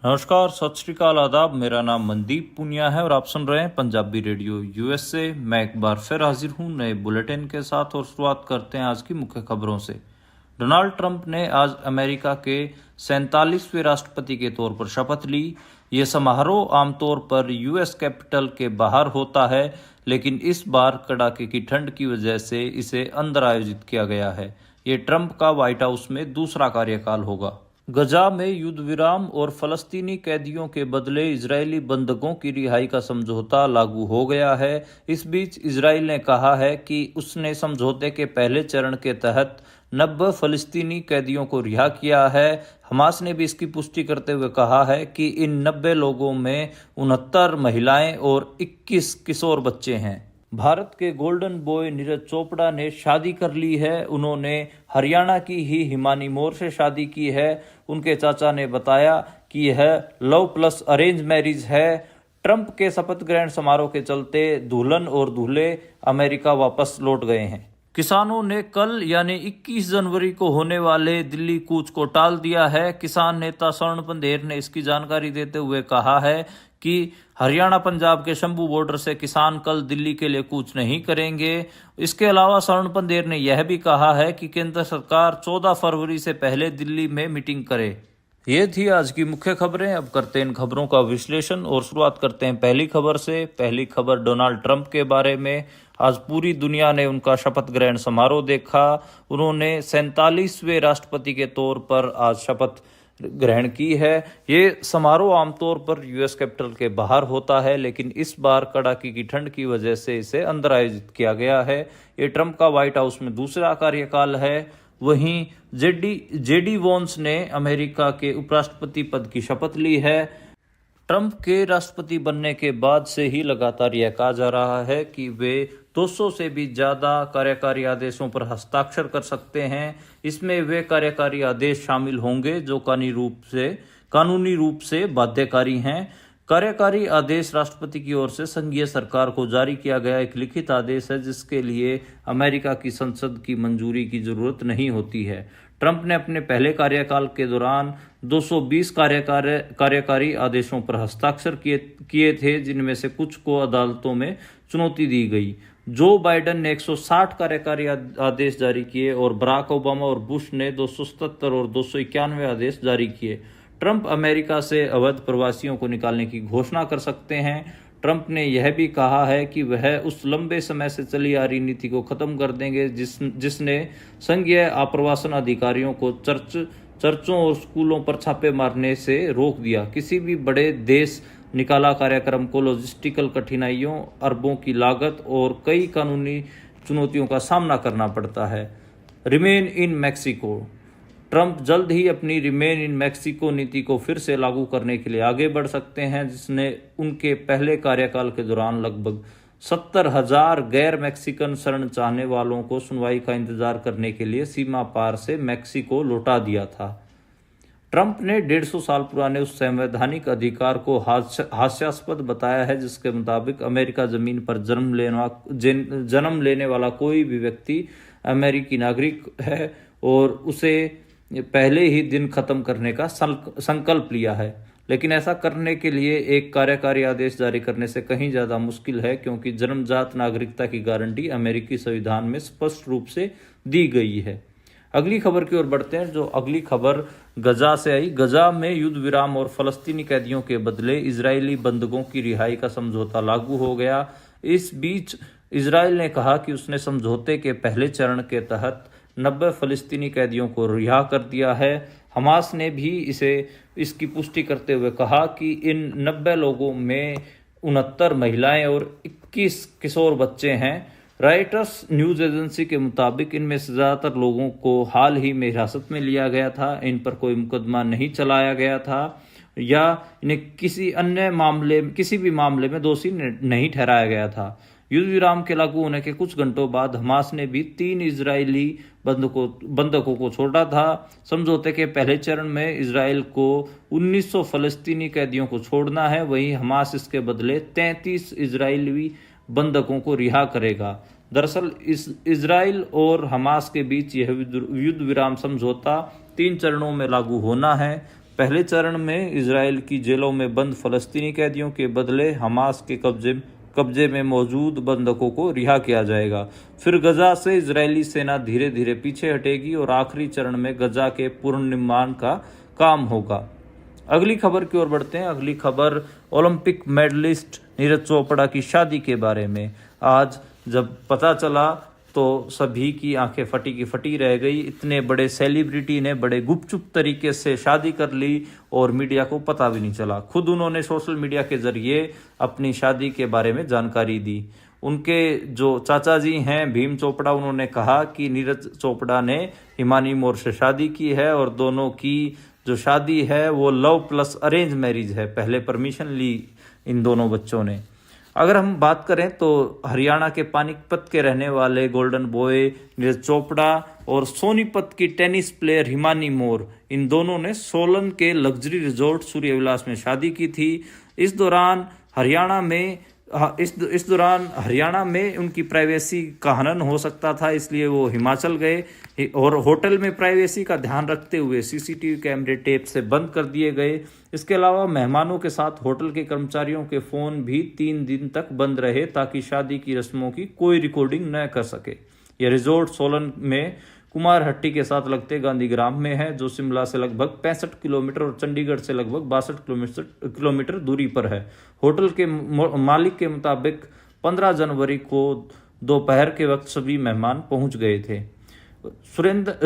नमस्कार, सत श्रीकाल, आदाब। मेरा नाम मनदीप पुनिया है और आप सुन रहे हैं पंजाबी रेडियो यूएसए। मैं एक बार फिर हाजिर हूं नए बुलेटिन के साथ और शुरुआत करते हैं आज की मुख्य खबरों से। डोनाल्ड ट्रंप ने आज अमेरिका के 47वें राष्ट्रपति के तौर पर शपथ ली। ये समारोह आमतौर पर यूएस कैपिटल के बाहर होता है, लेकिन इस बार कड़ाके की ठंड की वजह से इसे अंदर आयोजित किया गया है। ये ट्रंप का व्हाइट हाउस में दूसरा कार्यकाल होगा। गजा में युद्ध विराम और फलस्तीनी कैदियों के बदले इजरायली बंधकों की रिहाई का समझौता लागू हो गया है। इस बीच इजरायल ने कहा है कि उसने समझौते के पहले चरण के तहत 90 फलस्तीनी कैदियों को रिहा किया है। हमास ने भी इसकी पुष्टि करते हुए कहा है कि इन 90 लोगों में 69 महिलाएं और 21 किशोर बच्चे हैं। भारत के गोल्डन बॉय नीरज चोपड़ा ने शादी कर ली है। उन्होंने हरियाणा की ही हिमानी मोर से शादी की है। उनके चाचा ने बताया कि यह लव प्लस अरेंज मैरिज है। ट्रंप के शपथ ग्रहण समारोह के चलते दुल्हन और दूल्हे अमेरिका वापस लौट गए हैं। किसानों ने कल यानी 21 जनवरी को होने वाले दिल्ली कूच को टाल दिया है। किसान नेता स्वर्ण पंधेर ने इसकी जानकारी देते हुए कहा है कि हरियाणा पंजाब के शंभू बॉर्डर से किसान कल दिल्ली के लिए कूच नहीं करेंगे। इसके अलावा स्वर्ण पंधेर ने यह भी कहा है कि केंद्र सरकार 14 फरवरी से पहले दिल्ली में मीटिंग करे। ये थी आज की मुख्य खबरें। अब करते हैं इन खबरों का विश्लेषण और शुरुआत करते हैं पहली खबर से। पहली खबर डोनाल्ड ट्रंप के बारे में। आज पूरी दुनिया ने उनका शपथ ग्रहण समारोह देखा। उन्होंने 47वें राष्ट्रपति के तौर पर आज शपथ ग्रहण की है। ये समारोह आमतौर पर यूएस कैपिटल के बाहर होता है, लेकिन इस बार कड़ाके की ठंड की वजह से इसे अंदर आयोजित किया गया है। ये ट्रंप का व्हाइट हाउस में दूसरा कार्यकाल है। वहीं जेडी वॉन्स ने अमेरिका के उपराष्ट्रपति पद की शपथ ली है। ट्रंप के राष्ट्रपति बनने के बाद से ही लगातार यह कहा जा रहा है कि वे 200 से भी ज़्यादा कार्यकारी आदेशों पर हस्ताक्षर कर सकते हैं। इसमें वे कार्यकारी आदेश शामिल होंगे जो कानूनी रूप से बाध्यकारी हैं। कार्यकारी आदेश राष्ट्रपति की ओर से संघीय सरकार को जारी किया गया एक लिखित आदेश है, जिसके लिए अमेरिका की संसद की मंजूरी की जरूरत नहीं होती है। ट्रंप ने अपने पहले कार्यकाल के दौरान 220 कार्यकारी आदेशों पर हस्ताक्षर किए थे, जिनमें से कुछ को अदालतों में चुनौती दी गई। जो बाइडेन ने 160 कार्यकारी आदेश जारी किए और बराक ओबामा और बुश ने 277 और 291 आदेश जारी किए। ट्रंप अमेरिका से अवैध प्रवासियों को निकालने की घोषणा कर सकते हैं। ट्रंप ने यह भी कहा है कि वह उस लंबे समय से चली आ रही नीति को खत्म कर देंगे जिसने संघीय आप्रवासन अधिकारियों को चर्चों और स्कूलों पर छापे मारने से रोक दिया। किसी भी बड़े देश निकाला कार्यक्रम को लॉजिस्टिकल कठिनाइयों, अरबों की लागत और कई कानूनी चुनौतियों का सामना करना पड़ता है। Remain in Mexico. ट्रंप जल्द ही अपनी रिमेन इन मैक्सिको नीति को फिर से लागू करने के लिए आगे बढ़ सकते हैं, जिसने उनके पहले कार्यकाल के दौरान लगभग 70,000 गैर मैक्सिकन शरण चाहने वालों को सुनवाई का इंतजार करने के लिए सीमा पार से मैक्सिको लौटा दिया था। ट्रंप ने 150 साल पुराने उस संवैधानिक अधिकार को हास्यास्पद बताया है, जिसके मुताबिक अमेरिका जमीन पर जन्म लेने वाला कोई भी व्यक्ति अमेरिकी नागरिक है और उसे पहले ही दिन खत्म करने का संकल्प लिया है। लेकिन ऐसा करने के लिए एक कार्यकारी आदेश जारी करने से कहीं ज़्यादा मुश्किल है, क्योंकि जन्मजात नागरिकता की गारंटी अमेरिकी संविधान में स्पष्ट रूप से दी गई है। अगली खबर की ओर बढ़ते हैं, जो अगली खबर गजा से आई। गजा में युद्ध विराम और फलस्तीनी कैदियों के बदले इजरायली बंधकों की रिहाई का समझौता लागू हो गया। इस बीच इजरायल ने कहा कि उसने समझौते के पहले चरण के तहत 90 फलस्तीनी कैदियों को रिहा कर दिया है। हमास ने भी इसकी पुष्टि करते हुए कहा कि इन 90 लोगों में 69 महिलाएं और 21 किशोर बच्चे हैं। रॉयटर्स न्यूज एजेंसी के मुताबिक इनमें से ज़्यादातर लोगों को हाल ही में हिरासत में लिया गया था। इन पर कोई मुकदमा नहीं चलाया गया था या इन्हें किसी भी मामले में दोषी नहीं ठहराया गया था। युद्ध विराम के लागू होने के कुछ घंटों बाद हमास ने भी 3 इजरायली बंधकों को छोड़ा था। समझौते के पहले चरण में इजरायल को 1900 फलस्तीनी कैदियों को छोड़ना है, वहीं हमास इसके बदले 33 इजरायली बंधकों को रिहा करेगा। दरअसल इजराइल और हमास के बीच यह युद्ध विराम समझौता 3 चरणों में लागू होना है। पहले चरण में इजराइल की जेलों में बंद फलस्तीनी कैदियों के बदले हमास के कब्जे में मौजूद बंधकों को रिहा किया जाएगा। फिर गजा से इजरायली सेना धीरे धीरे पीछे हटेगी और आखिरी चरण में गजा के पुनर्निर्माण का काम होगा। अगली खबर की ओर बढ़ते हैं। अगली खबर ओलंपिक मेडलिस्ट नीरज चोपड़ा की शादी के बारे में। आज जब पता चला तो सभी की आंखें फटी की फटी रह गई। इतने बड़े सेलिब्रिटी ने बड़े गुपचुप तरीके से शादी कर ली और मीडिया को पता भी नहीं चला। खुद उन्होंने सोशल मीडिया के जरिए अपनी शादी के बारे में जानकारी दी। उनके जो चाचा जी हैं भीम चोपड़ा, उन्होंने कहा कि नीरज चोपड़ा ने हिमानी मोर से शादी की है और दोनों की जो शादी है वो लव प्लस अरेंज मैरिज है। पहले परमिशन ली इन दोनों बच्चों ने। अगर हम बात करें तो हरियाणा के पानीपत के रहने वाले गोल्डन बॉय नीरज चोपड़ा और सोनीपत की टेनिस प्लेयर हिमानी मोर, इन दोनों ने सोलन के लग्जरी रिजॉर्ट सूर्यविलास में शादी की थी। इस दौरान हरियाणा में उनकी प्राइवेसी का हनन हो सकता था, इसलिए वो हिमाचल गए और होटल में प्राइवेसी का ध्यान रखते हुए सीसीटीवी कैमरे टेप से बंद कर दिए गए। इसके अलावा मेहमानों के साथ होटल के कर्मचारियों के फोन भी 3 दिन तक बंद रहे ताकि शादी की रस्मों की कोई रिकॉर्डिंग न कर सके। यह रिजॉर्ट सोलन में कुमारहट्टी के साथ लगते गांधीग्राम में है, जो शिमला से लगभग 65 किलोमीटर और चंडीगढ़ से लगभग 62 किलोमीटर दूरी पर है। होटल के मालिक के मुताबिक 15 जनवरी को दोपहर के वक्त सभी मेहमान पहुंच गए थे।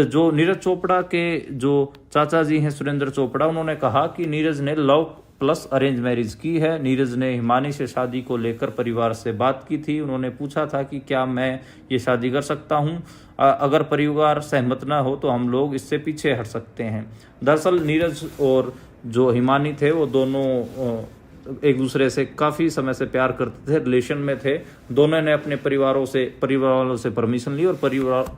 जो नीरज चोपड़ा के जो चाचा जी हैं सुरेंद्र चोपड़ा, उन्होंने कहा कि नीरज ने लव प्लस अरेंज मैरिज की है। नीरज ने हिमानी से शादी को लेकर परिवार से बात की थी। उन्होंने पूछा था कि क्या मैं ये शादी कर सकता हूं, अगर परिवार सहमत ना हो तो हम लोग इससे पीछे हट सकते हैं। दरअसल नीरज और जो हिमानी थे वो दोनों एक दूसरे से काफ़ी समय से प्यार करते थे, रिलेशन में थे। दोनों ने अपने परिवार वालों से परमिशन ली और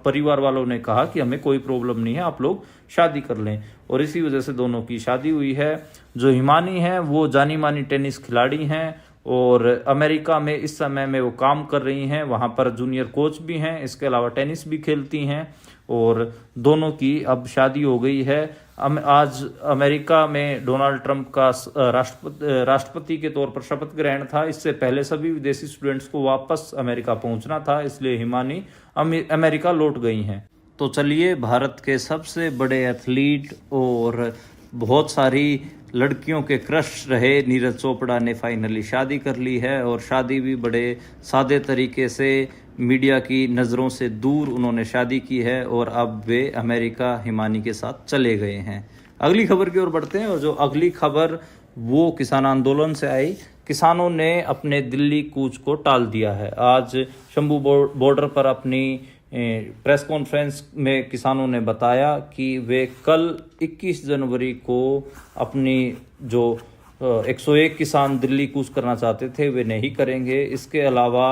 परिवार वालों ने कहा कि हमें कोई प्रॉब्लम नहीं है, आप लोग शादी कर लें, और इसी वजह से दोनों की शादी हुई है। जो हिमानी हैं वो जानी मानी टेनिस खिलाड़ी हैं और अमेरिका में इस समय में वो काम कर रही हैं, वहाँ पर जूनियर कोच भी हैं, इसके अलावा टेनिस भी खेलती हैं और दोनों की अब शादी हो गई है। आज अमेरिका में डोनाल्ड ट्रंप का राष्ट्रपति के तौर पर शपथ ग्रहण था। इससे पहले सभी विदेशी स्टूडेंट्स को वापस अमेरिका पहुंचना था, इसलिए हिमानी अमेरिका लौट गई हैं। तो चलिए, भारत के सबसे बड़े एथलीट और बहुत सारी लड़कियों के क्रश रहे नीरज चोपड़ा ने फाइनली शादी कर ली है और शादी भी बड़े सादे तरीके से मीडिया की नज़रों से दूर उन्होंने शादी की है और अब वे अमेरिका हिमानी के साथ चले गए हैं। अगली खबर की ओर बढ़ते हैं और जो अगली खबर वो किसान आंदोलन से आई। किसानों ने अपने दिल्ली कूच को टाल दिया है। आज शंभू बॉर्डर पर अपनी प्रेस कॉन्फ्रेंस में किसानों ने बताया कि वे कल 21 जनवरी को अपनी जो 101 किसान दिल्ली कूच करना चाहते थे वे नहीं करेंगे। इसके अलावा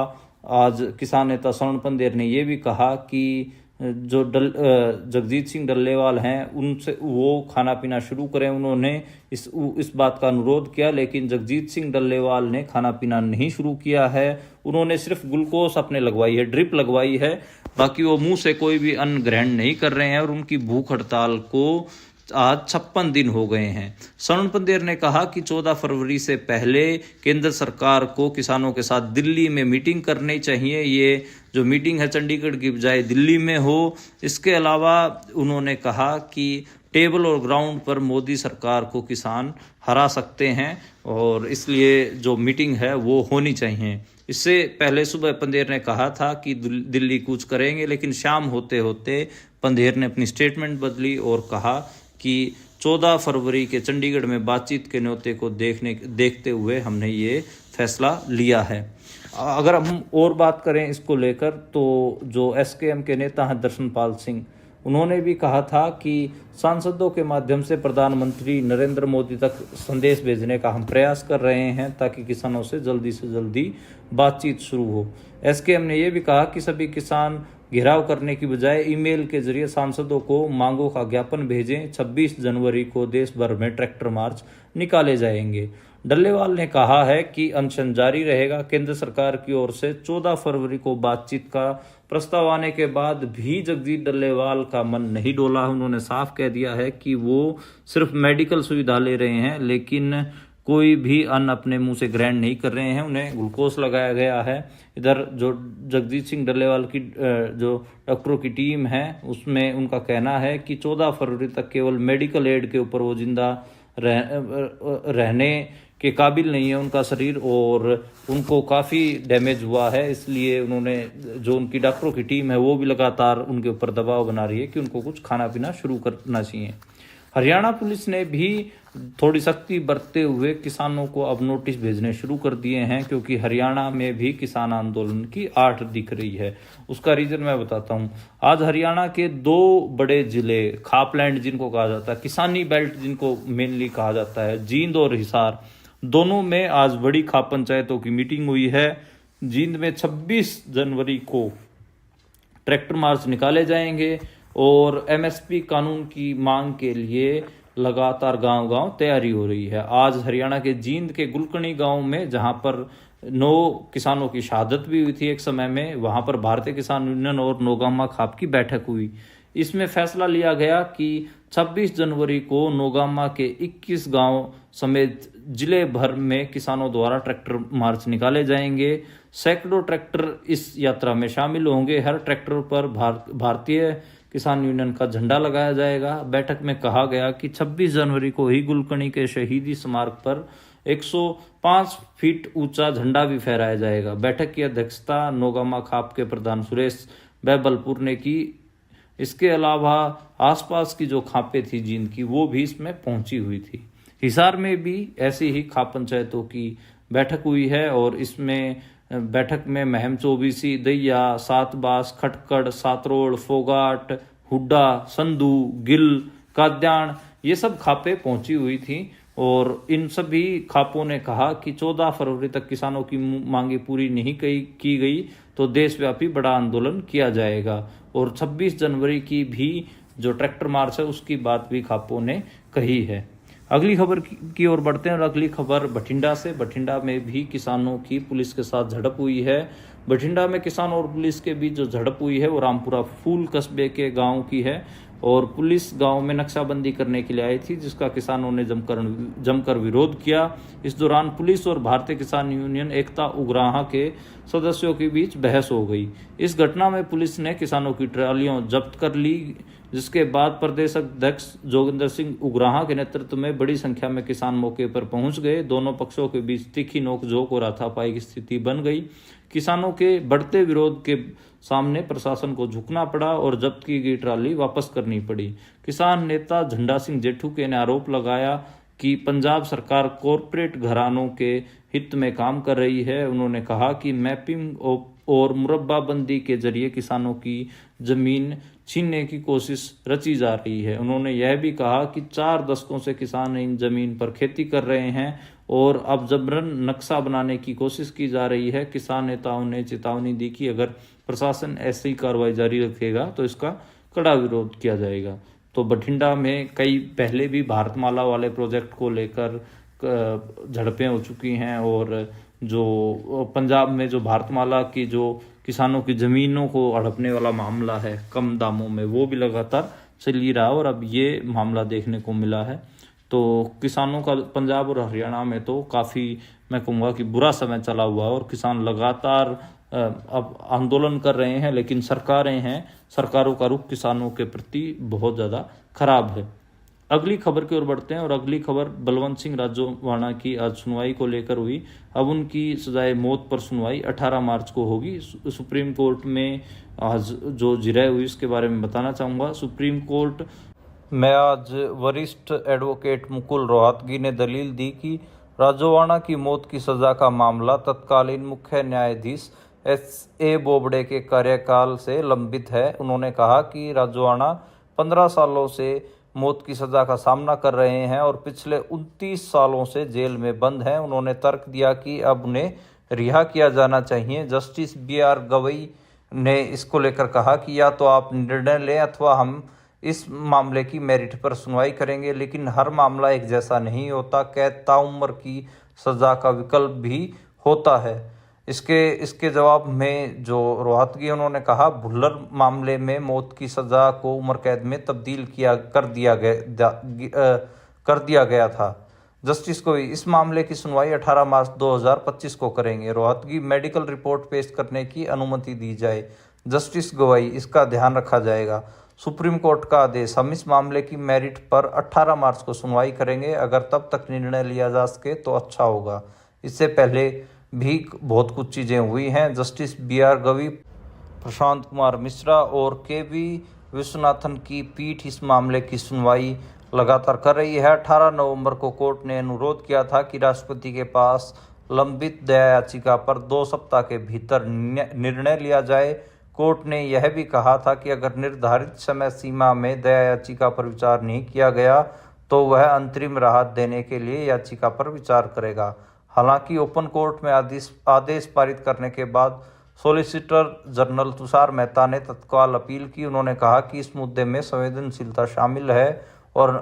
आज किसान नेता स्वर्ण पंदेर ने ये भी कहा कि जो जगजीत सिंह डल्लेवाल हैं उनसे वो खाना पीना शुरू करें। उन्होंने इस बात का अनुरोध किया, लेकिन जगजीत सिंह डल्लेवाल ने खाना पीना नहीं शुरू किया है। उन्होंने सिर्फ ग्लूकोज अपने लगवाई है, ड्रिप लगवाई है, बाकी वो मुंह से कोई भी अन्न ग्रहण नहीं कर रहे हैं और उनकी भूख हड़ताल को आज 56 दिन हो गए हैं। स्वर्ण पंदेर ने कहा कि 14 फरवरी से पहले केंद्र सरकार को किसानों के साथ दिल्ली में मीटिंग करनी चाहिए। ये जो मीटिंग है चंडीगढ़ की बजाय दिल्ली में हो। इसके अलावा उन्होंने कहा कि टेबल और ग्राउंड पर मोदी सरकार को किसान हरा सकते हैं और इसलिए जो मीटिंग है वो होनी चाहिए। इससे पहले सुबह पंदेर ने कहा था कि दिल्ली कूच करेंगे, लेकिन शाम होते होते पंदेर ने अपनी स्टेटमेंट बदली और कहा कि 14 फरवरी के चंडीगढ़ में बातचीत के न्योते को देखते हुए हमने ये फैसला लिया है। अगर हम और बात करें इसको लेकर तो जो एसकेएम के नेता हैं दर्शनपाल सिंह, उन्होंने भी कहा था कि सांसदों के माध्यम से प्रधानमंत्री नरेंद्र मोदी तक संदेश भेजने का हम प्रयास कर रहे हैं ताकि किसानों से जल्दी बातचीत शुरू हो। एसकेएम ने यह भी कहा कि सभी किसान घेराव करने की बजाय ईमेल के जरिए सांसदों को मांगों का ज्ञापन भेजें। 26 जनवरी को देश भर में ट्रैक्टर मार्च निकाले जाएंगे। डल्लेवाल ने कहा है कि अनशन जारी रहेगा। केंद्र सरकार की ओर से 14 फरवरी को बातचीत का प्रस्ताव आने के बाद भी जगजीत डल्लेवाल का मन नहीं डोला। उन्होंने साफ कह दिया है कि वो सिर्फ मेडिकल सुविधा ले रहे हैं, लेकिन कोई भी अन्न अपने मुंह से ग्रहण नहीं कर रहे हैं। उन्हें ग्लूकोज लगाया गया है। इधर जो जगजीत सिंह डल्लेवाल की जो डॉक्टरों की टीम है, उसमें उनका कहना है कि 14 फरवरी तक केवल मेडिकल एड के ऊपर वो जिंदा रहने के काबिल नहीं है उनका शरीर, और उनको काफ़ी डैमेज हुआ है। इसलिए उन्होंने, जो उनकी डॉक्टरों की टीम है, वो भी लगातार उनके ऊपर दबाव बना रही है कि उनको कुछ खाना पीना शुरू करना चाहिए। हरियाणा पुलिस ने भी थोड़ी सख्ती बरतते हुए किसानों को अब नोटिस भेजने शुरू कर दिए हैं, क्योंकि हरियाणा में भी किसान आंदोलन की आठ दिख रही है। उसका रीजन मैं बताता हूँ। आज हरियाणा के दो बड़े जिले, खापलैंड जिनको कहा जाता है, किसानी बेल्ट जिनको मेनली कहा जाता है, जींद और हिसार, दोनों में आज बड़ी खाप पंचायतों की मीटिंग हुई है। जींद में 26 जनवरी को ट्रैक्टर मार्च निकाले जाएंगे और एमएसपी कानून की मांग के लिए लगातार गांव-गांव तैयारी हो रही है। आज हरियाणा के जींद के गुलकणी गांव में, जहां पर 9 किसानों की शहादत भी हुई थी एक समय में, वहां पर भारतीय किसान यूनियन और नौगामा खाप की बैठक हुई। इसमें फैसला लिया गया कि 26 जनवरी को नौगामा के 21 गांव समेत जिले भर में किसानों द्वारा ट्रैक्टर मार्च निकाले जाएंगे। सैकड़ों ट्रैक्टर इस यात्रा में शामिल होंगे। हर ट्रैक्टर पर भारतीय किसान यूनियन का झंडा लगाया जाएगा। बैठक में कहा गया कि 26 जनवरी को ही गुलकणी के शहीदी स्मारक पर 105 फीट ऊंचा झंडा भी फहराया जाएगा। बैठक की अध्यक्षता नौगामा खाप के प्रधान सुरेश बैबलपुर ने की। इसके अलावा आसपास की जो खापें थी जींद की, वो भी इसमें पहुंची हुई थी। हिसार में भी ऐसी ही खाप पंचायतों की बैठक हुई है और इसमें बैठक में महम चौबीसी, दैया, सातबास, खटकड़, सातरोड़, फोगाट, हुड्डा, संधू, गिल, काद्याण, ये सब खापें पहुंची हुई थी। और इन सभी खापों ने कहा कि 14 फरवरी तक किसानों की मांगे पूरी नहीं की गई तो देशव्यापी बड़ा आंदोलन किया जाएगा। और 26 जनवरी की भी जो ट्रैक्टर मार्च है, उसकी बात भी खापों ने कही है। अगली खबर की ओर बढ़ते हैं और अगली खबर बठिंडा से। बठिंडा में भी किसानों की पुलिस के साथ झड़प हुई है। बठिंडा में किसान और पुलिस के बीच जो झड़प हुई है वो रामपुरा फूल कस्बे के गांव की है और पुलिस गांव में नक्शाबंदी करने के लिए आई थी, जिसका किसानों ने जमकर विरोध किया। इस दौरान पुलिस और भारतीय किसान यूनियन एकता उग्राहा के सदस्यों के बीच बहस हो गई। इस घटना में पुलिस ने किसानों की ट्रालियों जब्त कर ली, जिसके बाद प्रदेश अध्यक्ष जोगिंदर सिंह उग्राहा के नेतृत्व में बड़ी संख्या में किसान मौके पर पहुंच गए। दोनों पक्षों के बीच तीखी नोकझोंक और हाथापाई की स्थिति बन गई। किसानों के बढ़ते विरोध के सामने प्रशासन को झुकना पड़ा और जब्त की गई ट्राली वापस करनी पड़ी। किसान नेता झंडा सिंह जेठूके ने आरोप लगाया कि पंजाब सरकार कॉरपोरेट घरानों के हित में काम कर रही है। उन्होंने कहा कि मैपिंग और मुरब्बाबंदी के जरिए किसानों की जमीन छीनने की कोशिश रची जा रही है। उन्होंने यह भी कहा कि 4 दशकों से किसान इन जमीन पर खेती कर रहे हैं और अब जबरन नक्शा बनाने की कोशिश की जा रही है। किसान नेताओं ने चेतावनी दी कि अगर प्रशासन ऐसी कार्रवाई जारी रखेगा तो इसका कड़ा विरोध किया जाएगा। तो बठिंडा में कई पहले भी भारतमाला वाले प्रोजेक्ट को लेकर झड़पें हो चुकी हैं और जो पंजाब में जो भारतमाला की जो किसानों की जमीनों को हड़पने वाला मामला है कम दामों में, वो भी लगातार चल ही रहा और अब ये मामला देखने को मिला है। तो किसानों का पंजाब और हरियाणा में तो काफ़ी, मैं कहूँगा कि बुरा समय चला हुआ है और किसान लगातार अब आंदोलन कर रहे हैं, लेकिन सरकारों का रुख किसानों के प्रति बहुत ज़्यादा खराब है। अगली खबर की ओर बढ़ते हैं और अगली खबर बलवंत सिंह राजोवाणा की आज सुनवाई को लेकर हुई। अब उनकी सजाए मौत पर सुनवाई 18 मार्च को होगी। सुप्रीम कोर्ट में आज जो जिरह हुई उसके बारे में बताना चाहूँगा। सुप्रीम कोर्ट में आज वरिष्ठ एडवोकेट मुकुल रोहतगी ने दलील दी कि राजोवाणा की मौत की सजा का मामला तत्कालीन मुख्य न्यायाधीश S.A. बोबडे के कार्यकाल से लंबित है। उन्होंने कहा कि राजोवाणा 15 सालों से मौत की सजा का सामना कर रहे हैं और पिछले 29 सालों से जेल में बंद हैं। उन्होंने तर्क दिया कि अब उन्हें रिहा किया जाना चाहिए। Justice B.R. गवई ने इसको लेकर कहा कि या तो आप निर्णय लें अथवा हम इस मामले की मेरिट पर सुनवाई करेंगे, लेकिन हर मामला एक जैसा नहीं होता। कैद ताउम्र की सज़ा का विकल्प भी होता है। इसके जवाब में जो रोहतगी उन्होंने कहा, भुल्लर मामले में मौत की सज़ा को उम्र कैद में तब्दील कर दिया गया था। जस्टिस गोई इस मामले की सुनवाई 18 मार्च 2025 को करेंगे। रोहतगी मेडिकल रिपोर्ट पेश करने की अनुमति दी जाए, जस्टिस गोई इसका ध्यान रखा जाएगा। सुप्रीम कोर्ट का आदेश, हम इस मामले की मेरिट पर 18 मार्च को सुनवाई करेंगे। अगर तब तक निर्णय लिया जा सके तो अच्छा होगा। इससे पहले भी बहुत कुछ चीज़ें हुई हैं। जस्टिस BR गवई, प्रशांत कुमार मिश्रा और KV विश्वनाथन की पीठ इस मामले की सुनवाई लगातार कर रही है। 18 नवंबर को कोर्ट ने अनुरोध किया था कि राष्ट्रपति के पास लंबित दया याचिका पर 2 सप्ताह के भीतर निर्णय लिया जाए। कोर्ट ने यह भी कहा था कि अगर निर्धारित समय सीमा में दया याचिका पर विचार नहीं किया गया तो वह अंतरिम राहत देने के लिए याचिका पर विचार करेगा। हालांकि ओपन कोर्ट में आदेश पारित करने के बाद सॉलिसिटर जनरल तुषार मेहता ने तत्काल अपील की। उन्होंने कहा कि इस मुद्दे में संवेदनशीलता शामिल है और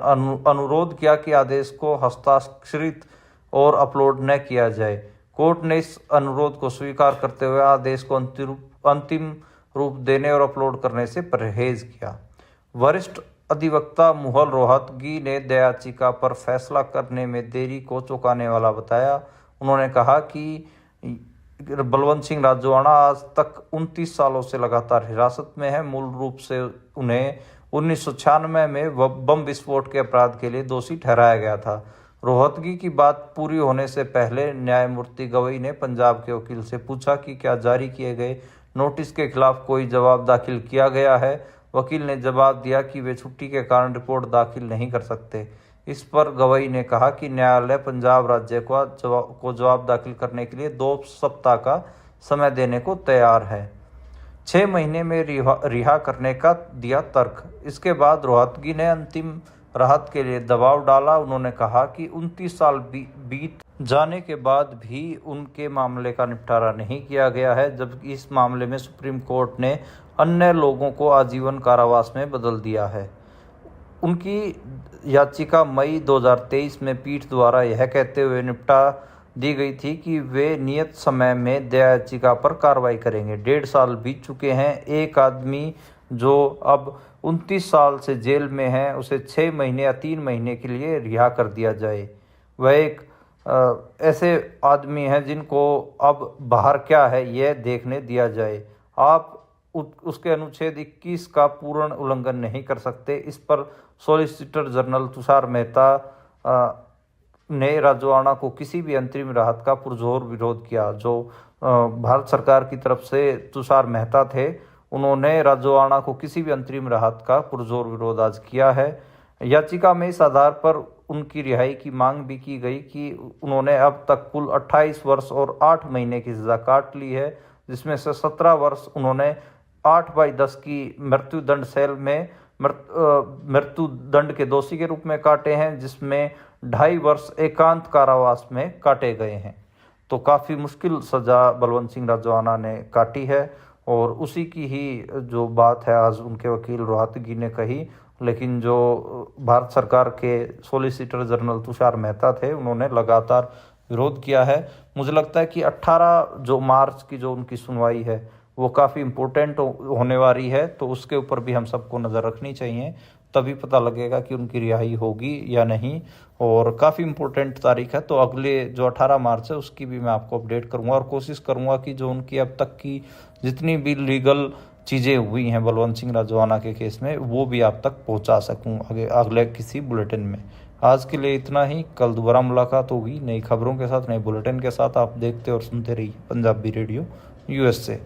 अनुरोध किया कि आदेश को हस्ताक्षरित और अपलोड न किया जाए। कोर्ट ने इस अनुरोध को स्वीकार करते हुए आदेश को अंतिम रूप देने और अपलोड करने से परहेज किया। वरिष्ठ अधिवक्ता मुहल रोहतगी ने दया याचिका पर फैसला करने में देरी को चौंकाने वाला बताया। उन्होंने कहा कि बलवंत सिंह राजोआणा आज तक 29 सालों से लगातार हिरासत में है। मूल रूप से उन्हें 1996 में बम विस्फोट के अपराध के लिए दोषी ठहराया गया था। रोहतगी की बात पूरी होने से पहले न्यायमूर्ति गवई ने पंजाब के वकील से पूछा कि क्या जारी किए गए नोटिस के खिलाफ कोई जवाब दाखिल किया गया है। वकील ने जवाब दिया कि वे छुट्टी के कारण रिपोर्ट दाखिल नहीं कर सकते। इस पर गवई ने कहा कि न्यायालय पंजाब राज्य को जवाब दाखिल करने के लिए 2 सप्ताह का समय देने को तैयार है। 6 महीने में रिहा करने का दिया तर्क। इसके बाद रोहतगी ने अंतिम राहत के लिए दबाव डाला। उन्होंने कहा कि 29 साल बीत जाने के बाद भी उनके मामले का निपटारा नहीं किया गया है, जबकि इस मामले में सुप्रीम कोर्ट ने अन्य लोगों को आजीवन कारावास में बदल दिया है। उनकी याचिका मई 2023 में पीठ द्वारा यह कहते हुए निपटा दी गई थी कि वे नियत समय में दया याचिका पर कार्रवाई करेंगे। 1.5 साल बीत चुके हैं। एक आदमी जो अब 29 साल से जेल में है, उसे 6 महीने या 3 महीने के लिए रिहा कर दिया जाए। वह एक ऐसे आदमी हैं जिनको अब बाहर क्या है यह देखने दिया जाए। आप उसके अनुच्छेद 21 का पूर्ण उल्लंघन नहीं कर सकते। इस पर सॉलिसिटर जनरल तुषार मेहता ने राजोआणा को किसी भी अंतरिम राहत का पुरजोर विरोध किया। जो भारत सरकार की तरफ से तुषार मेहता थे, उन्होंने राजोआणा को किसी भी अंतरिम राहत का पुरजोर विरोध आज किया है। याचिका में इस आधार पर उनकी रिहाई की मांग भी की गई कि उन्होंने अब तक कुल 28 वर्ष और 8 महीने की सजा काट ली है, जिसमें से 17 वर्ष उन्होंने 8/10 की मृत्युदंड सेल में मृत्युदंड के दोषी के रूप में काटे हैं, जिसमें 2.5 वर्ष एकांत कारावास में काटे गए हैं। तो काफ़ी मुश्किल सज़ा बलवंत सिंह राजोआणा ने काटी है और उसी की ही जो बात है आज उनके वकील रोहतगी ने कही। लेकिन जो भारत सरकार के सॉलिसिटर जनरल तुषार मेहता थे, उन्होंने लगातार विरोध किया है। मुझे लगता है कि 18 जो मार्च की जो उनकी सुनवाई है वो काफ़ी इम्पोर्टेंट होने वाली है, तो उसके ऊपर भी हम सबको नज़र रखनी चाहिए। तभी पता लगेगा कि उनकी रिहाई होगी या नहीं। और काफ़ी इम्पोर्टेंट तारीख है, तो अगले जो 18 मार्च है उसकी भी मैं आपको अपडेट करूंगा और कोशिश करूंगा कि जो उनकी अब तक की जितनी भी लीगल चीज़ें हुई हैं बलवंत सिंह राजोआणा के केस में, वो भी आप तक पहुंचा सकूं अगले किसी बुलेटिन में। आज के लिए इतना ही। कल दोबारा मुलाकात होगी नई खबरों के साथ, नए बुलेटिन के साथ। आप देखते और सुनते रहिए पंजाबी रेडियो USA।